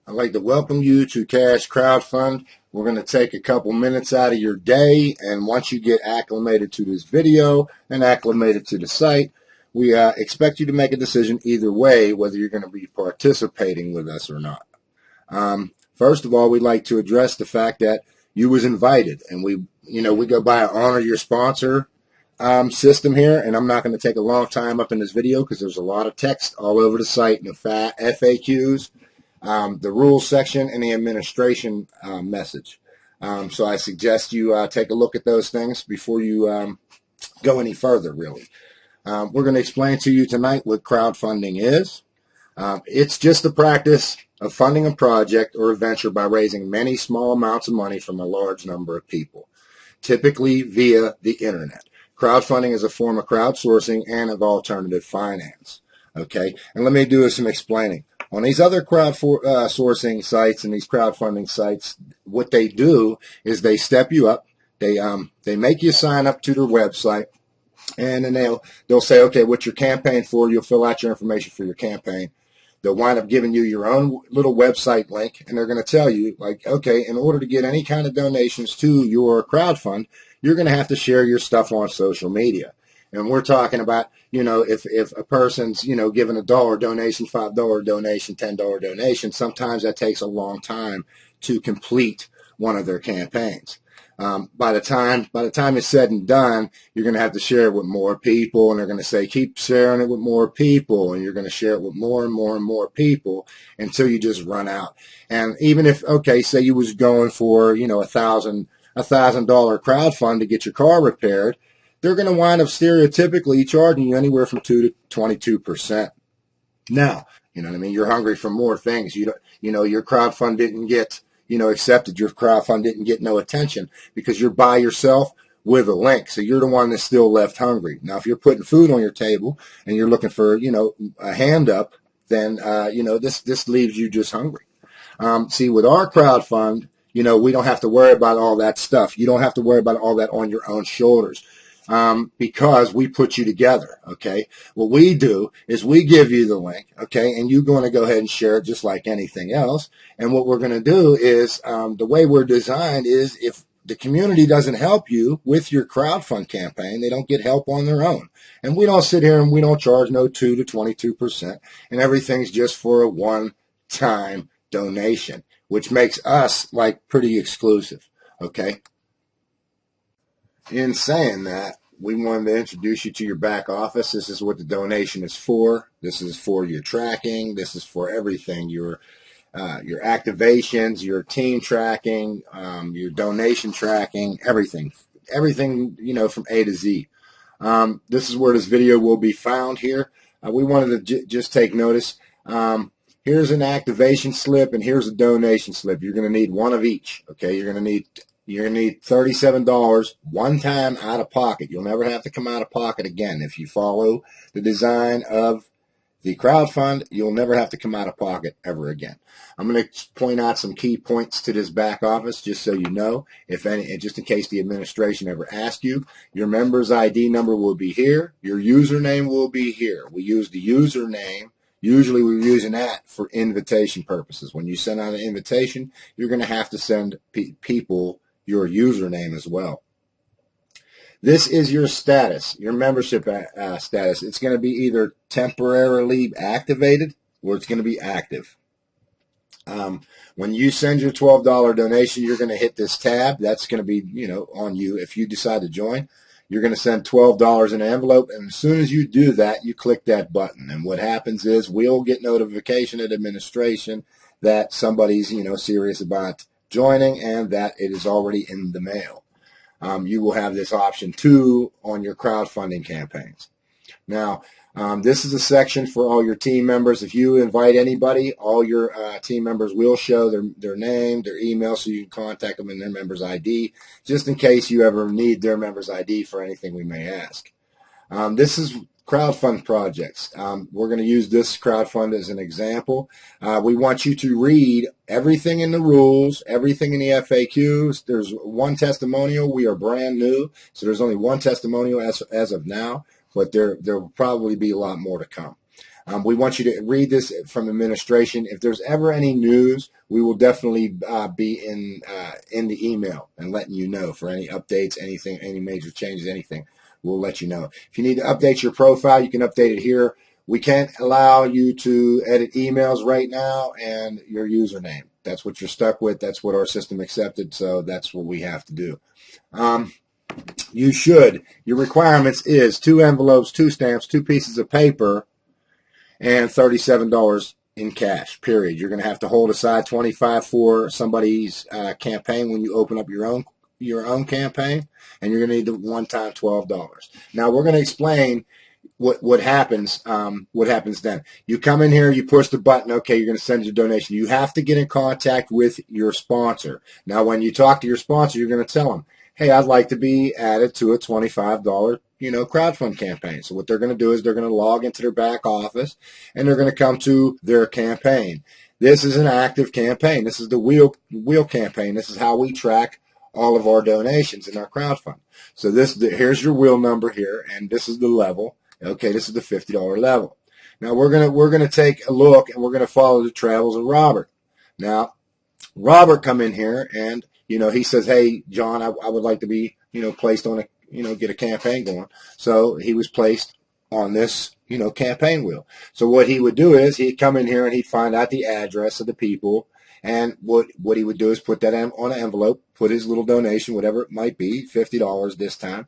I'd like to welcome you to Cash Crowdfund. We're going to take a couple minutes out of your day, and once you get acclimated to this video and acclimated to the site, we expect you to make a decision either way, whether you're going to be participating with us or not. First of all, we'd like to address the fact that you was invited, and we go by an honor your sponsor system here, and I'm not going to take a long time up in this video because there's a lot of text all over the site and the FAQs. The rules section and the administration message. So I suggest you take a look at those things before you go any further, really. We're going to explain to you tonight what crowdfunding is. It's just the practice of funding a project or a venture by raising many small amounts of money from a large number of people, typically via the internet. Crowdfunding is a form of crowdsourcing and of alternative finance. Okay, and let me do some explaining. On these other crowdsourcing sites and these crowdfunding sites, what they do is they step you up. They make you sign up to their website, and then they'll say, okay, what's your campaign for? You'll fill out your information for your campaign. They'll wind up giving you your own little website link, and they're going to tell you, like, okay, in order to get any kind of donations to your crowdfund, you're going to have to share your stuff on social media. And we're talking about, if a person's, giving $1 donation, $5 donation, $10 donation, sometimes that takes a long time to complete one of their campaigns. By the time it's said and done, you're going to have to share it with more people, and they're going to say, keep sharing it with more people, and you're going to share it with more and more and more people until you just run out. And even if, okay, say you was going for, $1,000 crowdfund to get your car repaired, they're going to wind up stereotypically charging you anywhere from 2 to 22%. Now, you're hungry for more things. Your crowdfund didn't get, accepted. Your crowdfund didn't get no attention because you're by yourself with a link. So you're the one that's still left hungry. Now, if you're putting food on your table and you're looking for, a hand up, then, this leaves you just hungry. See, with our crowdfund, we don't have to worry about all that stuff. You don't have to worry about all that on your own shoulders. Because we put you together, okay? What we do is we give you the link, okay, and you're going to go ahead and share it just like anything else. And what we're going to do is, the way we're designed is if the community doesn't help you with your crowdfund campaign, they don't get help on their own. And we don't sit here and we don't charge no 2 to 22%, and everything's just for a one-time donation, which makes us like pretty exclusive, okay? In saying that, we wanted to introduce you to your back office. This is what the donation is for. This is for your tracking. This is for everything, your activations, your team tracking, your donation tracking, everything, from A to Z. This is where this video will be found here. We wanted to just take notice. Here's an activation slip and here's a donation slip. You're going to need one of each, okay? You're going to need $37 one time out of pocket. You'll never have to come out of pocket again. If you follow the design of the crowdfund, you'll never have to come out of pocket ever again. I'm going to point out some key points to this back office just so you know, if any, and just in case the administration ever asks you. Your member's ID number will be here. Your username will be here. We use the username. Usually we're using that for invitation purposes. When you send out an invitation, you're going to have to send people your username as well. This is your status, your membership status. It's going to be either temporarily activated or it's going to be active. When you send your $12 donation, you're going to hit this tab. That's going to be, on you. If you decide to join, you're going to send $12 in an envelope, and as soon as you do that, you click that button. And what happens is we'll get notification at administration that somebody's, serious about joining and that it is already in the mail. You will have this option too on your crowdfunding campaigns. Now, this is a section for all your team members. If you invite anybody, all your team members will show their name, their email, so you can contact them and their member's ID, just in case you ever need their member's ID for anything we may ask. This is crowdfund projects. We're going to use this crowdfund as an example. We want you to read everything in the rules, everything in the FAQs. There's one testimonial. We are brand new, so there's only one testimonial as of now, but there will probably be a lot more to come. We want you to read this from administration. If there's ever any news, we will definitely be in the email and letting you know for any updates, anything, any major changes, anything. We'll let you know. If you need to update your profile, you can update it here. We can't allow you to edit emails right now and your username. That's what you're stuck with. That's what our system accepted, so that's what we have to do. Your requirements is 2 envelopes, 2 stamps, 2 pieces of paper, and $37 in cash, period. You're going to have to hold aside $25 for somebody's campaign when you open up your own campaign, and you're going to need the one-time $12. Now, we're going to explain what happens then. You come in here, you push the button, okay, you're going to send your donation. You have to get in contact with your sponsor. Now, when you talk to your sponsor, you're going to tell them, hey, I'd like to be added to a $25, crowdfund campaign. So what they're going to do is they're going to log into their back office, and they're going to come to their campaign. This is an active campaign. This is the wheel campaign. This is how we track all of our donations in our crowdfund. So here's your wheel number here, and this is the level. Okay, this is the $50 level. Now we're gonna take a look, and we're gonna follow the travels of Robert. Now, Robert come in here, and he says, "Hey, John, I would like to be placed on get a campaign going." So he was placed on this campaign wheel. So what he would do is he'd come in here and he'd find out the address of the people, and what he would do is put that on an envelope, put his little donation, whatever it might be, $50 this time.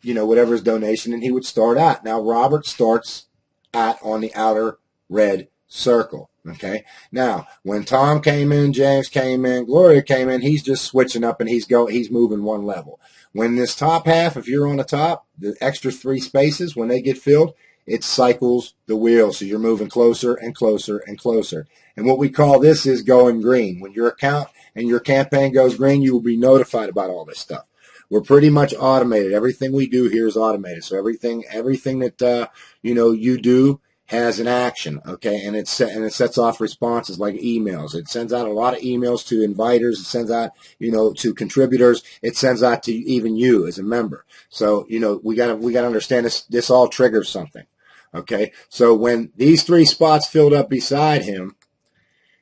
Whatever his donation, and he would start out. Now, Robert starts out on the outer red circle, okay? Now, when Tom came in, James came in, Gloria came in, he's just switching up, and he's moving one level. When this top half, if you're on the top, the extra 3 spaces, when they get filled, it cycles the wheel, so you're moving closer and closer and closer. And what we call this is going green. When your account and your campaign goes green, you will be notified about all this stuff. We're pretty much automated. Everything we do here is automated. So everything that you do has an action, okay, and it sets off responses like emails. It sends out a lot of emails to inviters. It sends out to contributors. It sends out to even you as a member. So we gotta understand this all triggers something, okay. So when these 3 spots filled up beside him,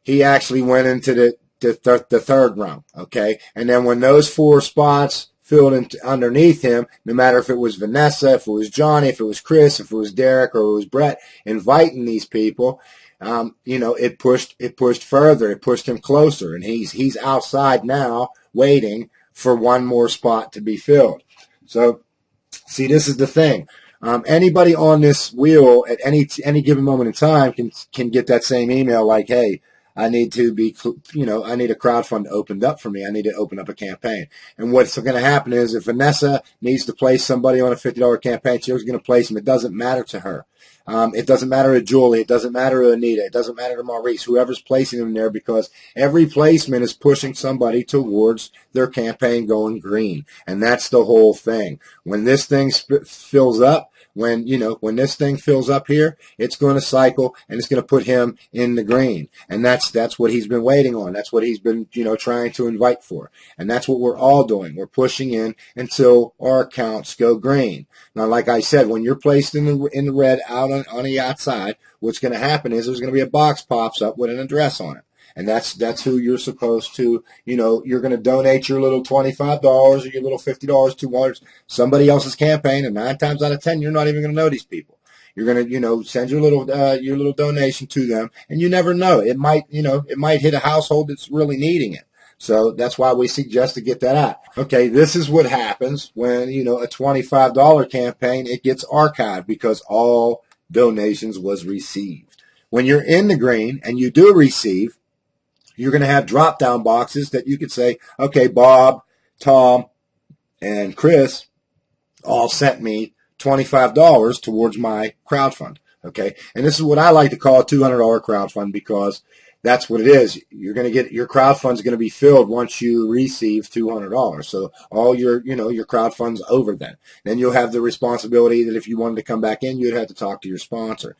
he actually went into the third rung, okay, and then when those 4 spots filled in underneath him, no matter if it was Vanessa, if it was Johnny, if it was Chris, if it was Derek, or it was Brett, inviting these people, it pushed further. It pushed him closer, and he's outside now waiting for one more spot to be filled. So, see, this is the thing. Anybody on this wheel at any given moment in time can get that same email like, hey, I need to be, I need a crowdfund opened up for me. I need to open up a campaign. And what's going to happen is if Vanessa needs to place somebody on a $50 campaign, she's going to place them. It doesn't matter to her. It doesn't matter to Julie. It doesn't matter to Anita. It doesn't matter to Maurice, whoever's placing them there, because every placement is pushing somebody towards their campaign going green. And that's the whole thing. When this thing fills up, when this thing fills up here, it's going to cycle, and it's going to put him in the green. And that's what he's been waiting on. That's what he's been, trying to invite for. And that's what we're all doing. We're pushing in until our accounts go green. Now, like I said, when you're placed in the red out on the outside, what's going to happen is there's going to be a box pops up with an address on it. And that's who you're supposed to, you're going to donate your little $25 or your little $50 to somebody else's campaign, and 9 times out of 10, you're not even going to know these people. You're going to, send your little donation to them, and you never know. It might hit a household that's really needing it. So that's why we suggest to get that out. Okay, this is what happens when, a $25 campaign, it gets archived because all donations was received. When you're in the green and you do receive, you're going to have drop-down boxes that you could say, okay, Bob, Tom, and Chris all sent me $25 towards my crowdfund, okay? And this is what I like to call a $200 crowdfund, because that's what it is. You're going to get, your crowdfund's going to be filled once you receive $200. So all your crowdfund's over then. Then you'll have the responsibility that if you wanted to come back in, you'd have to talk to your sponsor.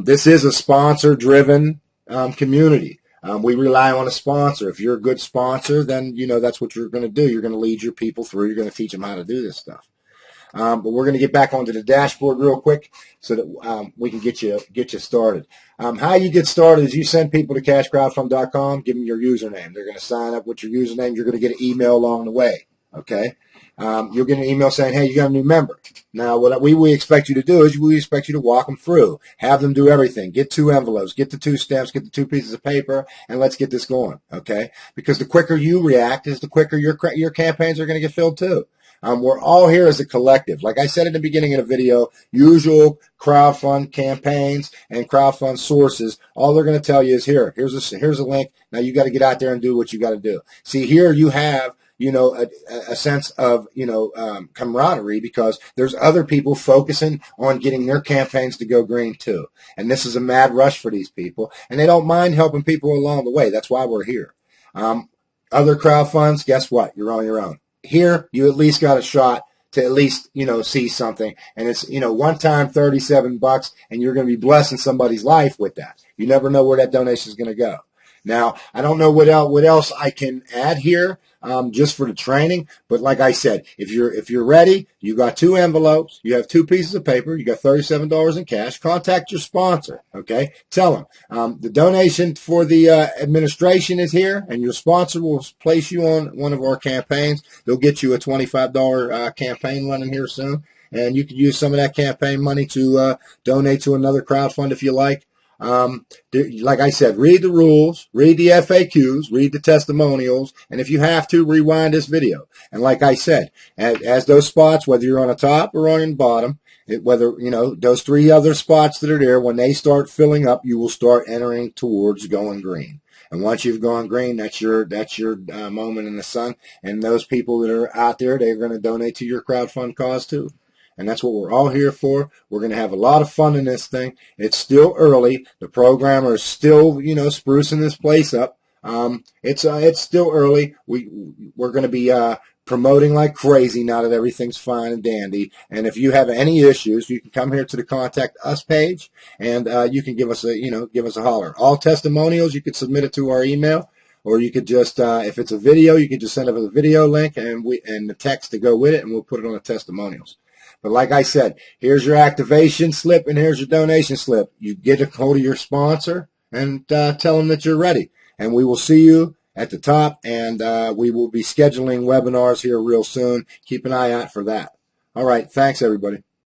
This is a sponsor-driven community. We rely on a sponsor. If you're a good sponsor, then, that's what you're going to do. You're going to lead your people through. You're going to teach them how to do this stuff. But we're going to get back onto the dashboard real quick so that we can get you started. How you get started is you send people to cashcrowdfund.com, give them your username. They're going to sign up with your username. You're going to get an email along the way. Okay. You'll get an email saying, hey, you got a new member. Now, what we expect you to do is we expect you to walk them through, have them do everything, get 2 envelopes, get the 2 stamps, get the 2 pieces of paper, and let's get this going, okay? Because the quicker you react is the quicker your campaigns are going to get filled too. We're all here as a collective. Like I said in the beginning of the video, usual crowdfund campaigns and crowdfund sources, all they're going to tell you is here's a link. Now you got to get out there and do what you got to do. See, here you have a sense of, camaraderie because there's other people focusing on getting their campaigns to go green too. And this is a mad rush for these people. And they don't mind helping people along the way. That's why we're here. Other crowdfunds, guess what? You're on your own. Here, you at least got a shot to at least, see something. And it's, one time $37 and you're going to be blessing somebody's life with that. You never know where that donation is going to go. Now, I don't know what else I can add here just for the training, but like I said, if you're ready, you got 2 envelopes, you have 2 pieces of paper, you got $37 in cash, contact your sponsor, okay? Tell them the donation for the administration is here, and your sponsor will place you on one of our campaigns. They'll get you a $25 campaign running here soon, and you can use some of that campaign money to donate to another crowdfund if you like. Like I said, read the rules, read the FAQs, read the testimonials, and if you have to, rewind this video. And like I said, as those spots, whether you're on the top or on the bottom, those 3 other spots that are there, when they start filling up, you will start entering towards going green. And once you've gone green, that's your moment in the sun. And those people that are out there, they're going to donate to your crowdfund cause too. And that's what we're all here for. We're going to have a lot of fun in this thing. It's still early. The programmer is still, sprucing this place up. It's still early. We're going to be promoting like crazy now that everything's fine and dandy. And if you have any issues, you can come here to the Contact Us page, and you can give us a holler. All testimonials, you could submit it to our email. Or you could just, if it's a video, you could just send us a video link and the text to go with it, and we'll put it on the testimonials. But like I said, here's your activation slip and here's your donation slip. You get a hold of your sponsor and tell them that you're ready. And we will see you at the top, and we will be scheduling webinars here real soon. Keep an eye out for that. All right. Thanks, everybody.